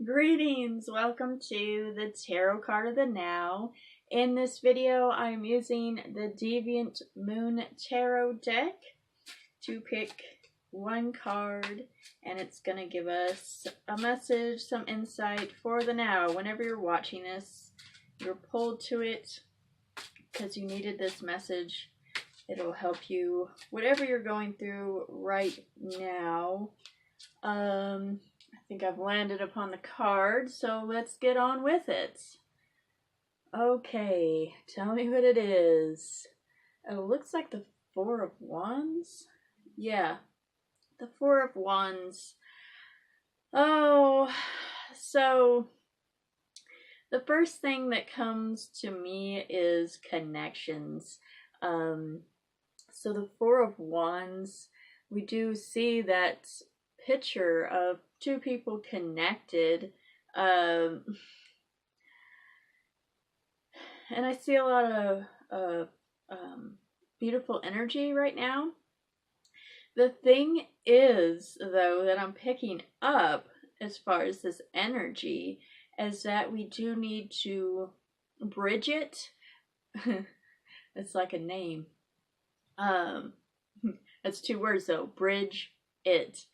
Greetings! Welcome to the Tarot Card of the Now. In this video, I'm using the Deviant Moon Tarot deck to pick one card, and it's going to give us a message, some insight for the now. Whenever you're watching this, you're pulled to it because you needed this message. It'll help you, whatever you're going through right now. I think I've landed upon the card, so let's get on with it. Okay, tell me what it is. It looks like the Four of Wands. Yeah, the Four of Wands. Oh, so the first thing that comes to me is connections. So the Four of Wands, we do see that picture of two people connected, and I see a lot of beautiful energy right now. The thing is, though, that I'm picking up as far as this energy is that we do need to bridge it. It's like a name. That's two words though. Bridge it.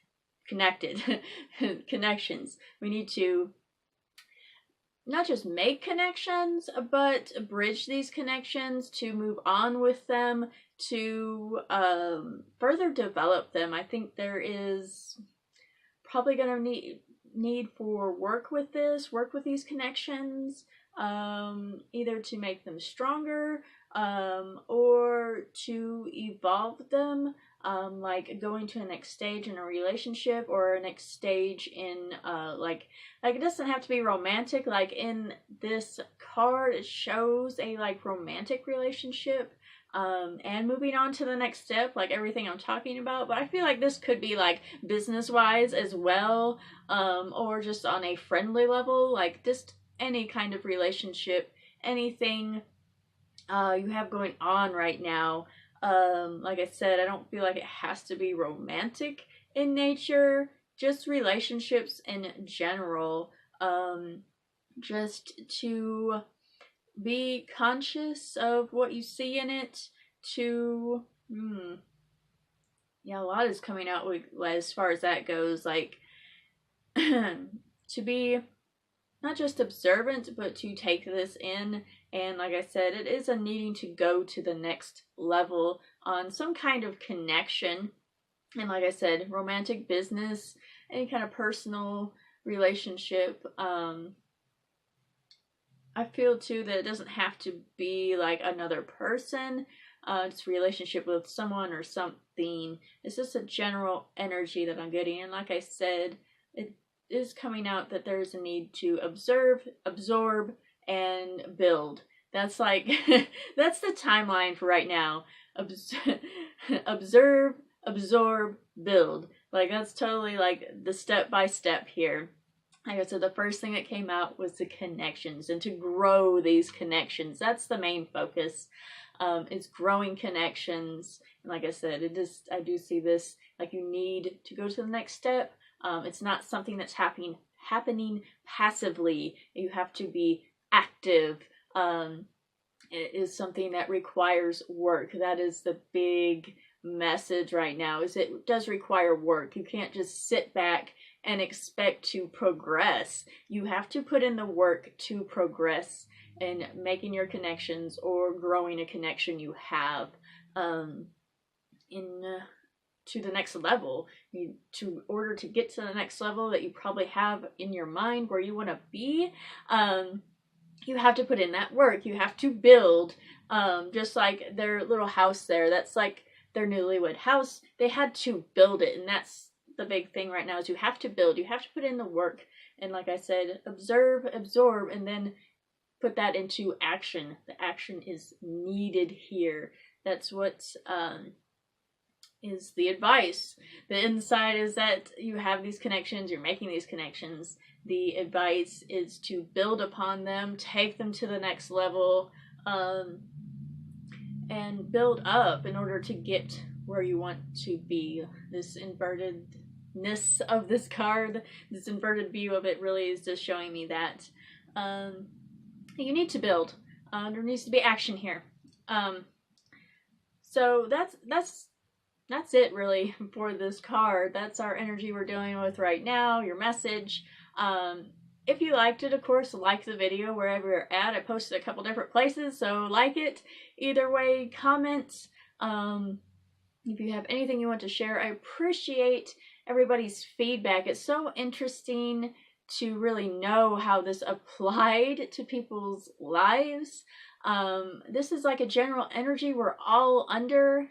Connected. Connections. We need to not just make connections, but bridge these connections to move on with them, to further develop them. I think there is probably going to need for work with these connections, either to make them stronger, or to evolve them, like going to a next stage in a relationship or a next stage in like it doesn't have to be romantic. Like in this card, it shows a like romantic relationship, and moving on to the next step, like everything I'm talking about. But I feel like this could be like business wise as well, or just on a friendly level, like just any kind of relationship, anything you have going on right now. Like I said, I don't feel like it has to be romantic in nature, just relationships in general. Just to be conscious of what you see in it, to, yeah, a lot is coming out with, as far as that goes, like, to be not just observant, but to take this in. And like I said, it is a needing to go to the next level on some kind of connection. And like I said, romantic, business, any kind of personal relationship. I feel too that it doesn't have to be like another person. It's a relationship with someone or something. It's just a general energy that I'm getting. And like I said, it is coming out that there's a need to observe, absorb, and build. That's like, that's the timeline for right now. Observe, absorb, build. Like that's totally like the step by step here. Like I said, the first thing that came out was the connections and to grow these connections. That's the main focus. Is growing connections. And like I said, I do see this like you need to go to the next step. It's not something that's happening passively. You have to be active. It is something that requires work. That is the big message right now, is it does require work. You can't just sit back and expect to progress. You have to put in the work to progress in making your connections or growing a connection you have to the next level. To order to get to the next level that you probably have in your mind where you want to be, you have to put in that work. You have to build, just like their little house there. That's like their newlywed house. They had to build it, and that's the big thing right now, is you have to build. You have to put in the work. And like I said, observe, absorb, and then put that into action. The action is needed here. That's what is the advice. The insight is that you have these connections, you're making these connections. The advice is to build upon them, take them to the next level, and build up in order to get where you want to be. This inverted ness of this card, this inverted view of it really is just showing me that you need to build. There needs to be action here. So that's it really for this card. That's our energy we're dealing with right now, your message. If you liked it, of course, like the video wherever you're at. I posted a couple different places, so like it. Either way, comment. If you have anything you want to share, I appreciate everybody's feedback. It's so interesting to really know how this applied to people's lives. This is like a general energy we're all under.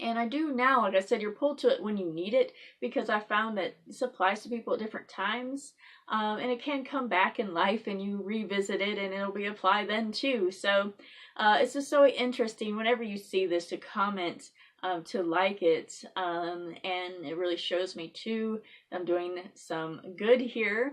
And I do now, like I said, you're pulled to it when you need it, because I found that this applies to people at different times. And it can come back in life and you revisit it and it'll be applied then too. So it's just so interesting whenever you see this to comment, to like it. And it really shows me too I'm doing some good here.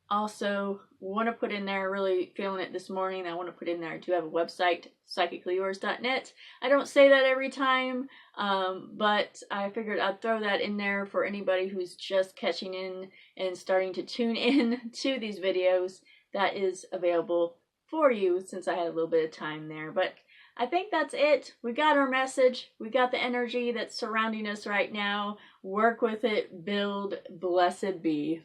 Also want to put in there, really feeling it this morning, I want to put in there, I do have a website, psychicallyyours.net. I don't say that every time, but I figured I'd throw that in there for anybody who's just catching in and starting to tune in to these videos. That is available for you since I had a little bit of time there. But I think that's it. We got our message. We got the energy that's surrounding us right now. Work with it. Build. Blessed be.